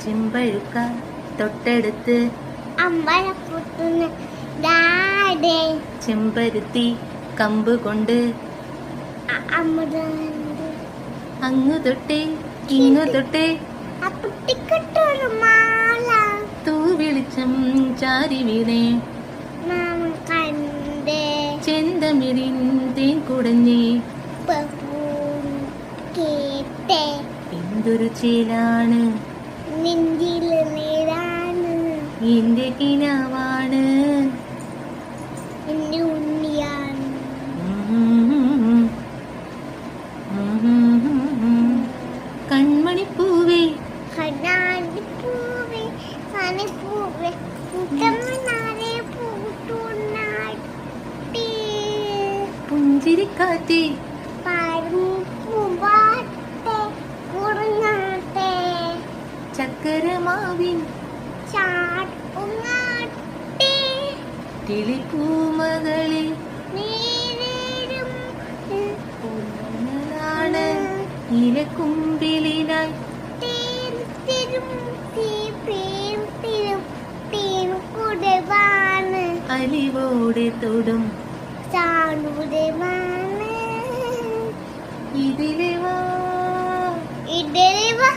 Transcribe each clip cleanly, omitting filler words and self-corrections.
ചെമ്പഴുക്ക തൊട്ടടുത്ത് അമ്പലപ്പുത്തുന്ന ഡാഡേ ചെമ്പരുത്തി കമ്പ് കൊണ്ട് അമ്മദാണ്ട് അങ്ങു തൊട്ടേ ഇങ്ങു തൊട്ടേ അപ്പുട്ടിക്കൊട്ടൊരു മാല തൂവെളിച്ചം ചാരി വീണേ നാം കണ്ടേ ചെന്തമിഴിൻ തേൻ കുടഞ്ഞേ കേട്ടേ എന്തൊരു ചേലാണ് നെഞ്ചിൽ നേരാണ് എന്റെ കിനാവാണ് എന്റെ ഉണ്ണിയാണ് കൺമണിപ്പൂവേ കണ്ണാടിപ്പൂവേ സനപ്പൂവേ മുത്തമ്മനാരെ പൂട്ടുന്നാട്ടി പുഞ്ചിരിക്കാറ്റേ പാടും പൂമ്പാട്ടെ കുറഞ്ഞാട്ടെ ചക്കരമാവിൻ ചാട്ടുങ്ങാട്ടെ കിളിപ്പൂമകളിൽ നീരേഴും പൊന്നലാണ് ഇലക്കുമ്പിളിനായി തേരും തീരും കുടവാണ് അലിവോടെ തൊടും ചാടുടവാണ് ഇതിലെ വാ ഇടരുവാ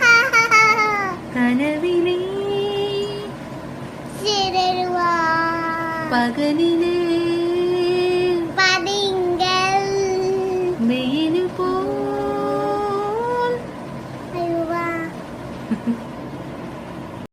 കനവിലെ ചിരരുവാ പകലിലെ